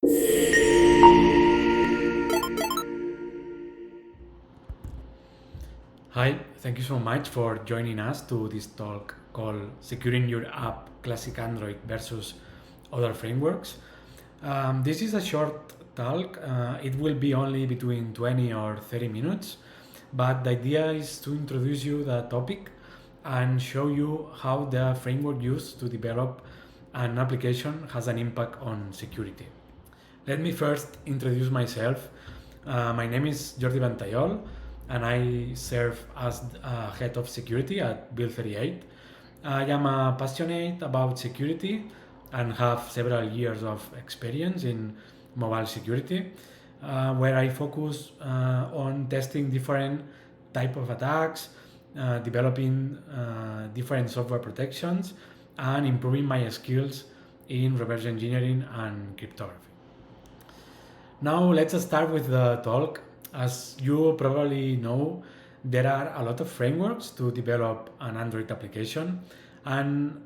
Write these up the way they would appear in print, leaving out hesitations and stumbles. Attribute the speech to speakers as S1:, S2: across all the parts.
S1: Hi, thank you so much for joining us to this talk called Securing Your App Classic Android versus Other Frameworks. This is a short talk. It will be only between 20 or 30 minutes, but the idea is to introduce you the topic and show you how the framework used to develop an application has an impact on security. Let me first introduce myself. My name is Jordi Ventanyol, and I serve as head of security at Build 38. I am passionate about security and have several years of experience in mobile security, where I focus on testing different type of attacks, developing different software protections, and improving my skills in reverse engineering and cryptography. Now let's start with the talk. As you probably know, there are a lot of frameworks to develop an Android application, and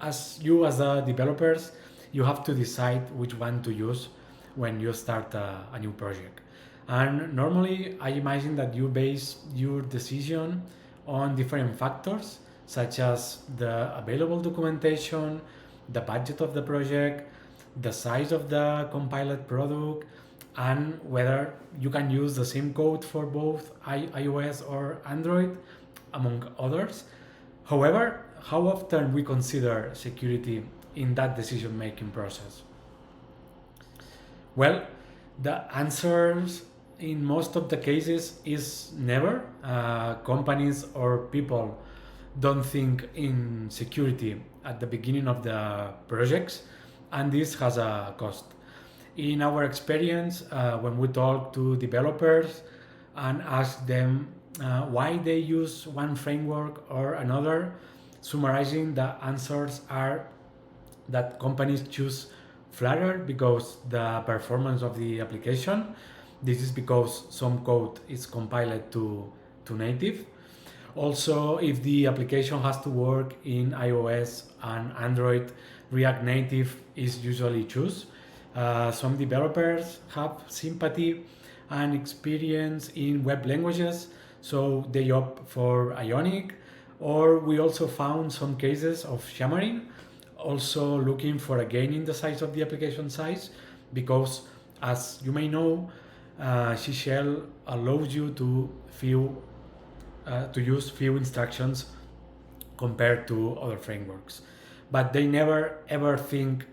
S1: as the developers, you have to decide which one to use when you start a new project. And normally, I imagine that you base your decision on different factors such as the available documentation, the budget of the project, the size of the compiled product, and whether you can use the same code for both iOS or Android, among others. However, how often we consider security in that decision making process? Well, the answers in most of the cases is never. Companies or people don't think in security at the beginning of the projects, and this has a cost. In our experience, when we talk to developers and ask them why they use one framework or another, summarizing the answers are that companies choose Flutter because the performance of the application. This is because some code is compiled to native. Also, if the application has to work in iOS and Android, React Native is usually chosen. Some developers have sympathy and experience in web languages, so they opt for Ionic. Or we also found some cases of Xamarin, also looking for a gain in the size of the application size, because as you may know, C Shell allows you to use few instructions compared to other frameworks. But they never ever think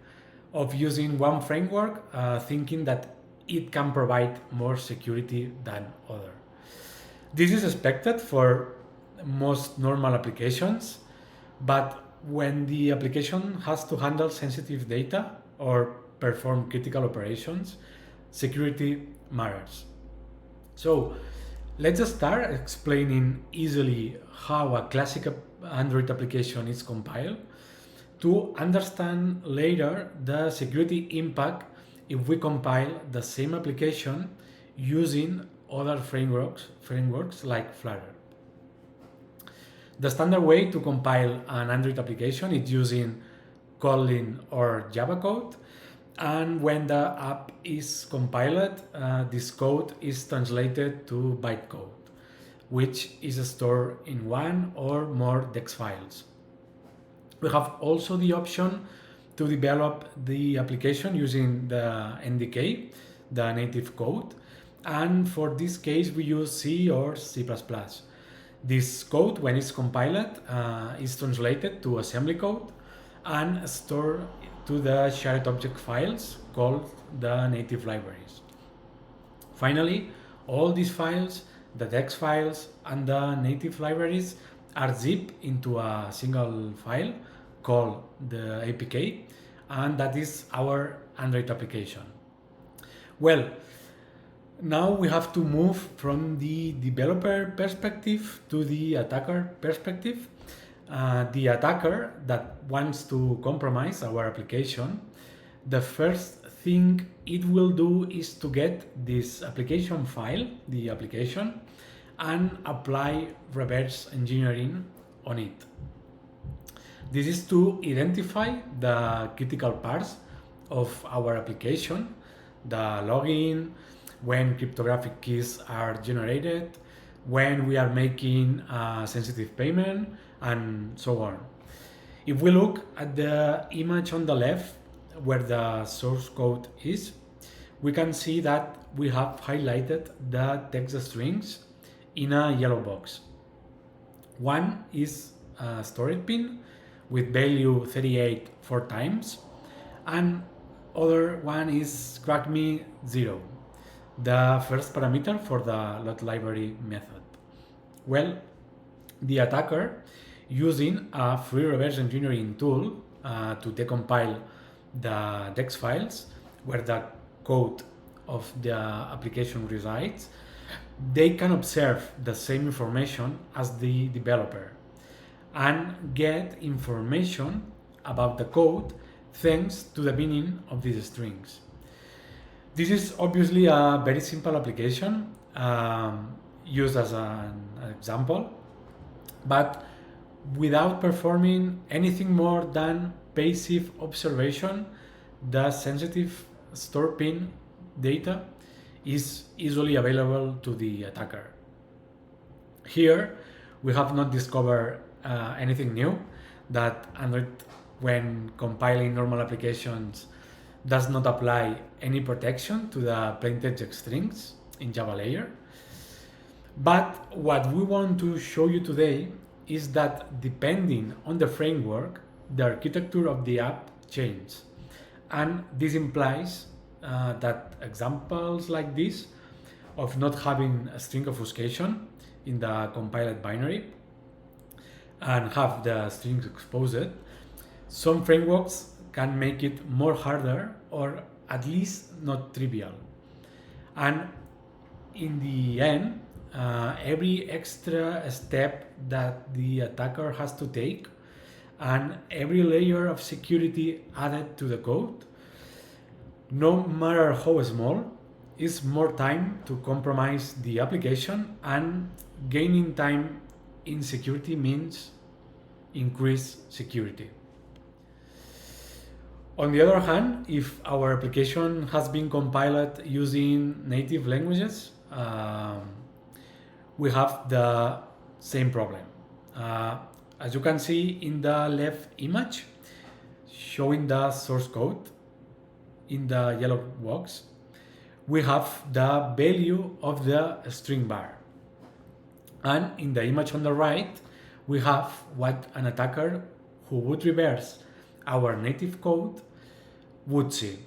S1: of using one framework, thinking that it can provide more security than other. This is expected for most normal applications, but when the application has to handle sensitive data or perform critical operations, security matters. So let's start explaining easily how a classic Android application is compiled to understand later the security impact if we compile the same application using other frameworks like Flutter. The standard way to compile an Android application is using Kotlin or Java code, and when the app is compiled, this code is translated to bytecode, which is stored in one or more DEX files. We have also the option to develop the application using the NDK, the native code, and for this case we use C or C++. This code, when it's compiled, is translated to assembly code and stored to the shared object files called the native libraries. Finally, all these files, the DEX files and the native libraries, are zipped into a single file called the APK, and that is our Android application. Well, now we have to move from the developer perspective to the attacker perspective. The attacker that wants to compromise our application, the first thing it will do is to get this application file, the application, and apply reverse engineering on it. This is to identify the critical parts of our application the login, when cryptographic keys are generated, when we are making a sensitive payment, and so on. If we look at the image on the left, where the source code is, we can see that we have highlighted the text strings in a yellow box. One is a storage pin with value 38 4 times, and other one is crack me 0, the first parameter for the load library method. Well, the attacker, using a free reverse engineering tool to decompile the text files where the code of the application resides, they can observe the same information as the developer and get information about the code thanks to the meaning of these strings. This is obviously a very simple application used as an example, but without performing anything more than passive observation, the sensitive store pin data is easily available to the attacker. Here, we have not discovered anything new, that Android, when compiling normal applications, does not apply any protection to the plaintext strings in Java layer. But what we want to show you today is that depending on the framework, the architecture of the app changes. And this implies that examples like this of not having a string obfuscation in the compiled binary and have the strings exposed, some frameworks can make it more harder or at least not trivial. And in the end, every extra step that the attacker has to take and every layer of security added to the code, no matter how small, is more time to compromise the application, and gaining time in security means increased security. On the other hand, if our application has been compiled using native languages, we have the same problem. As you can see in the left image, showing the source code in the yellow box, we have the value of the string bar. And in the image on the right, we have what an attacker who would reverse our native code would see.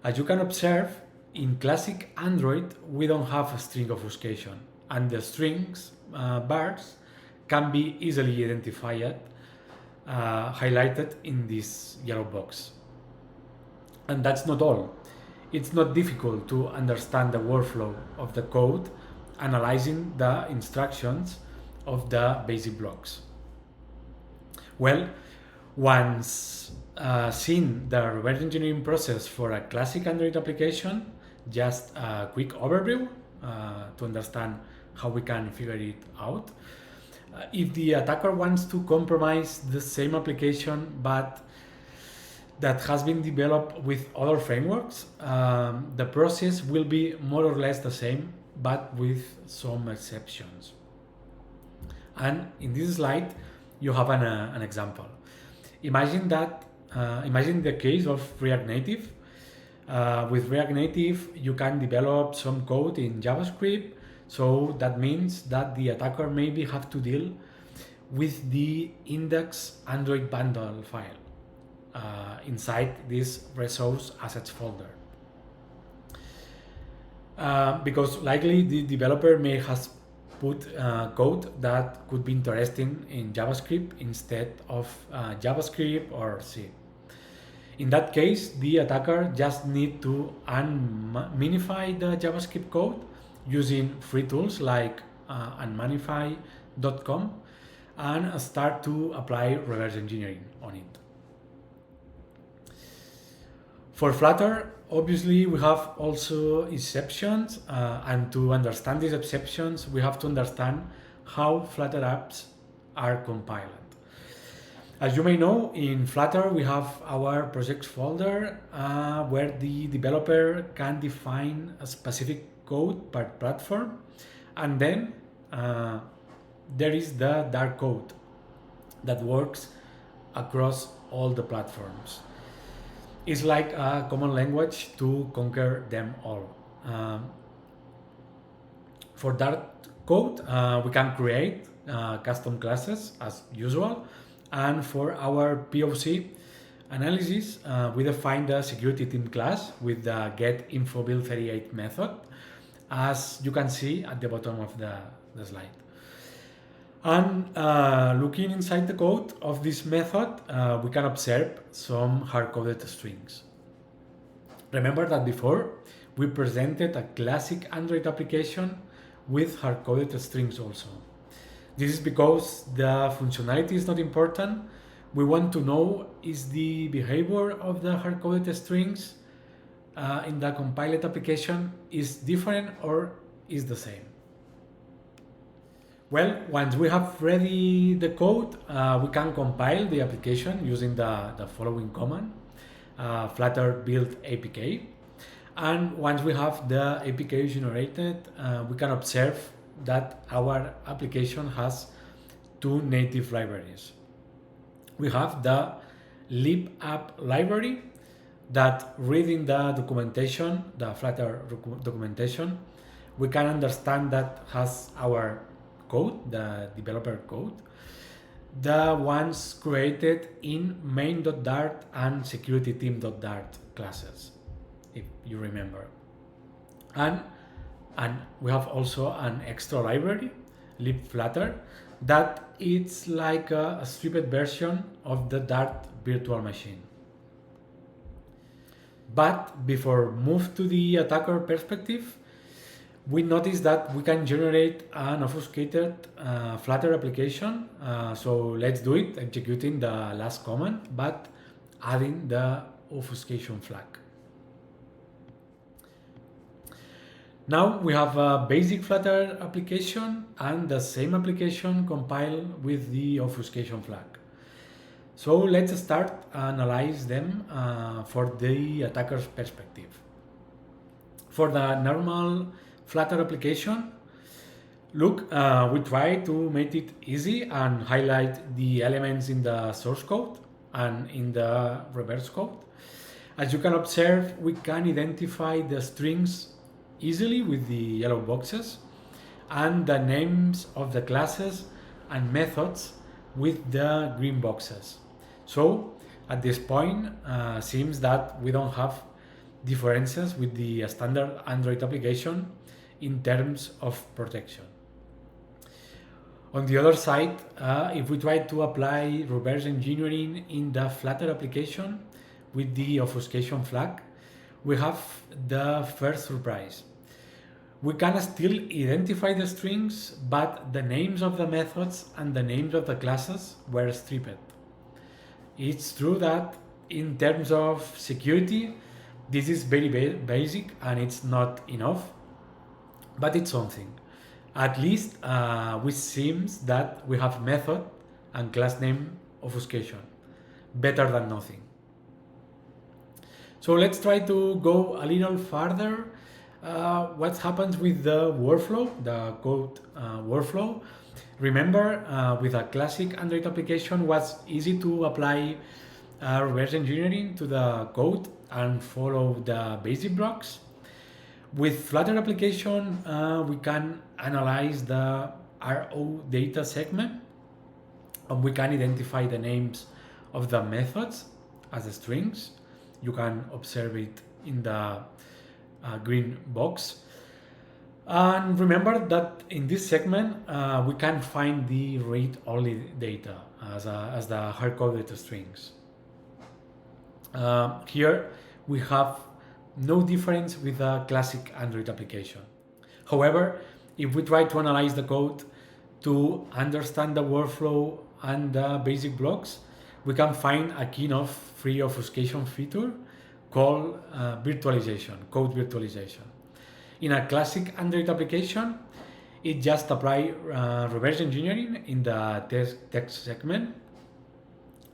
S1: As you can observe, in classic Android, we don't have a string obfuscation, and the strings bars can be easily identified, highlighted in this yellow box. And that's not all. It's not difficult to understand the workflow of the code, analyzing the instructions of the basic blocks. Well, once seen the reverse engineering process for a classic Android application, just a quick overview to understand how we can figure it out. If the attacker wants to compromise the same application but that has been developed with other frameworks, the process will be more or less the same, but with some exceptions. And in this slide, you have an example. Imagine the case of React Native. With React Native, you can develop some code in JavaScript, so that means that the attacker maybe have to deal with the index Android bundle file inside this resource assets folder. Because likely the developer may have put code that could be interesting in JavaScript instead of JavaScript or C. In that case, the attacker just need to unminify the JavaScript code using free tools like unminify.com and start to apply reverse engineering on it. For Flutter, obviously we have also exceptions, and to understand these exceptions, we have to understand how Flutter apps are compiled. As you may know, in Flutter we have our projects folder where the developer can define a specific code per platform, and then uh, there is the dark code that works across all the platforms. It's like a common language to conquer them all. Um, for that code, we can create custom classes as usual. And for our POC analysis, we define the security team class with the get info build 38 method, as you can see at the bottom of the slide. And looking inside the code of this method, we can observe some hard-coded strings. Remember that before we presented a classic Android application with hard-coded strings also. This is because the functionality is not important. We want to know is the behavior of the hard-coded strings in the compiled application is different or is the same. Well, once we have ready the code, we can compile the application using the following command, flutter build APK. And once we have the APK generated, we can observe that our application has two native libraries. We have the libapp library that reading the documentation, the Flutter documentation, we can understand that has our code, the developer code, the ones created in main.dart and securityteam.dart classes, if you remember. And we have also an extra library, libflutter, that it's like a stripped version of the Dart virtual machine. But before move to the attacker perspective, we notice that we can generate an obfuscated Flutter application. So let's do it, executing the last command, but adding the obfuscation flag. Now we have a basic Flutter application and the same application compiled with the obfuscation flag. So let's start analyze them for the attacker's perspective. For the normal Flutter application, look, we try to make it easy and highlight the elements in the source code and in the reverse code. As you can observe, we can identify the strings easily with the yellow boxes and the names of the classes and methods with the green boxes. So at this point, seems that we don't have differences with the standard Android application in terms of protection. On the other side, if we try to apply reverse engineering in the Flutter application with the obfuscation flag, we have the first surprise. We can still identify the strings, but the names of the methods and the names of the classes were stripped. It's true that in terms of security, this is very basic and it's not enough, but it's something. At least it seems that we have method and class name obfuscation. Better than nothing. So let's try to go a little further. What happens with the workflow, the code workflow? Remember, with a classic Android application, was easy to apply reverse engineering to the code and follow the basic blocks. With Flutter application, we can analyze the RO data segment, and we can identify the names of the methods as strings. You can observe it in the green box. And remember that in this segment, we can find the read-only data as the hard-coded strings. Here we have no difference with a classic Android application. However, if we try to analyze the code to understand the workflow and the basic blocks, we can find a key-enough free obfuscation feature called virtualization, code virtualization. In a classic Android application, it just applies reverse engineering in the text segment,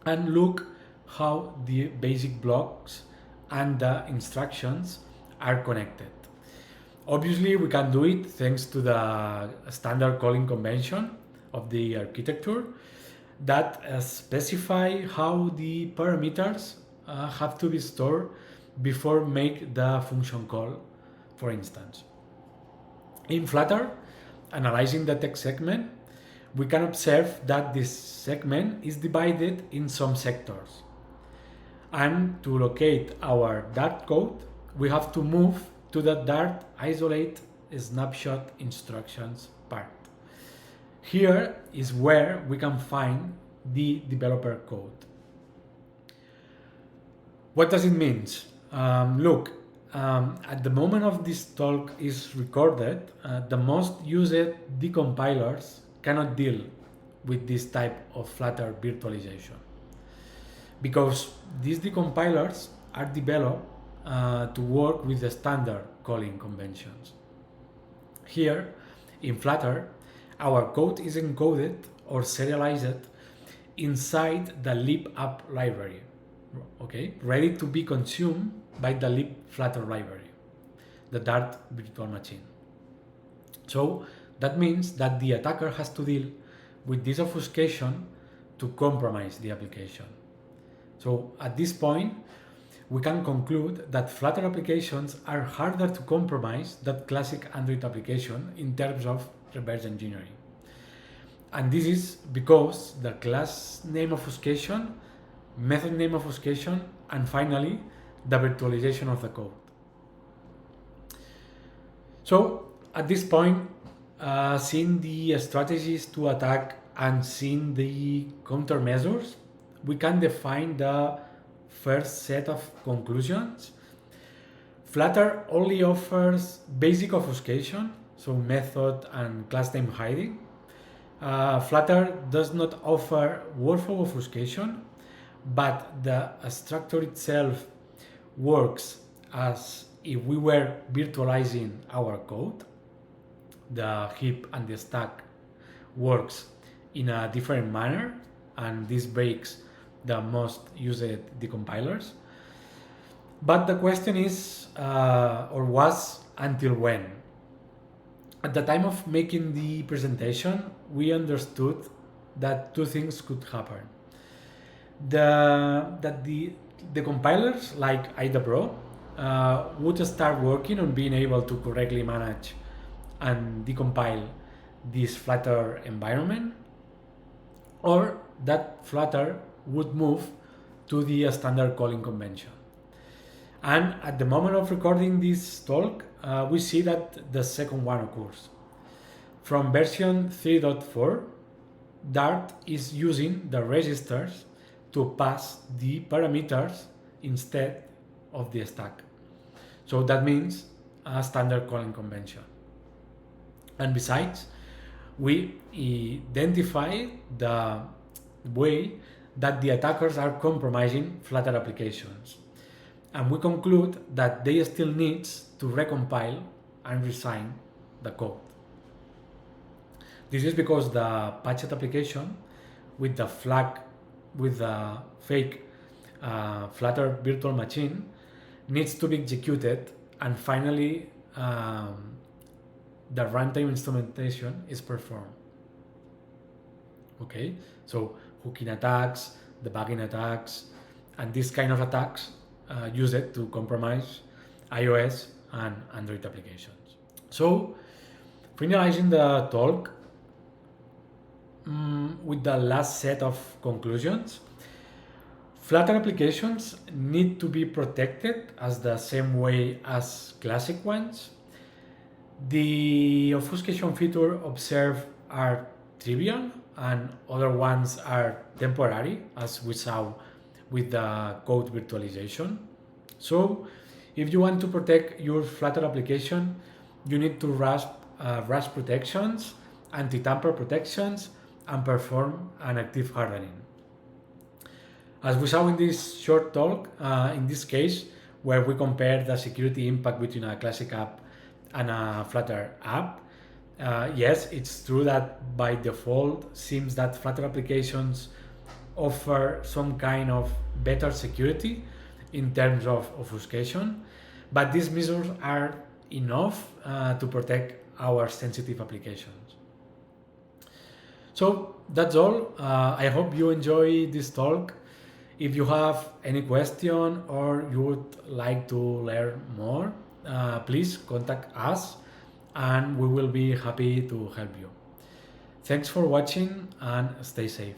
S1: and look how the basic blocks and the instructions are connected. Obviously, we can do it thanks to the standard calling convention of the architecture that specify how the parameters have to be stored before make the function call, for instance. In Flutter, analyzing the text segment, we can observe that this segment is divided in some sectors. And to locate our Dart code, we have to move to the Dart isolate snapshot instructions part. Here is where we can find the developer code. What does it mean? Look, at the moment of this talk is recorded, the most used decompilers cannot deal with this type of Flutter virtualization because these decompilers are developed to work with the standard calling conventions. Here, in Flutter, our code is encoded or serialized inside the libapp library, okay, ready to be consumed by the libflutter library, the Dart virtual machine. So that means that the attacker has to deal with this obfuscation to compromise the application. So at this point, we can conclude that Flutter applications are harder to compromise than classic Android application in terms of reverse engineering. And this is because the class name obfuscation, method name obfuscation, and finally, the virtualization of the code. So at this point, seeing the strategies to attack and seeing the countermeasures, we can define the first set of conclusions. Flutter only offers basic obfuscation, so method and class name hiding. Flutter does not offer workflow obfuscation, but the structure itself works as if we were virtualizing our code. The heap and the stack works in a different manner, and this breaks the most used decompilers. But the question is, or was, until when? At the time of making the presentation, we understood that two things could happen. That the compilers like IDA Pro would start working on being able to correctly manage and decompile this Flutter environment, or that Flutter would move to the standard calling convention. And at the moment of recording this talk, we see that the second one occurs. From version 3.4, Dart is using the registers to pass the parameters instead of the stack. So that means a standard calling convention. And besides, we identify the way that the attackers are compromising Flutter applications. And we conclude that they still need to recompile and resign the code. This is because the patched application with the fake Flutter virtual machine needs to be executed, and finally the runtime instrumentation is performed. Okay, so hooking attacks, debugging attacks, and this kind of attacks use it to compromise iOS and Android applications. So, finalizing the talk with the last set of conclusions, Flutter applications need to be protected as the same way as classic ones. The obfuscation feature observed are trivial and other ones are temporary, as we saw with the code virtualization. So if you want to protect your Flutter application, you need to rust protections, anti-tamper protections, and perform an active hardening. As we saw in this short talk, in this case, where we compare the security impact between a classic app and a Flutter app, yes, it's true that by default seems that Flutter applications offer some kind of better security in terms of obfuscation, but these measures are enough to protect our sensitive applications. So that's all. I hope you enjoy this talk. If you have any question or you would like to learn more, please contact us and we will be happy to help you. Thanks for watching and stay safe.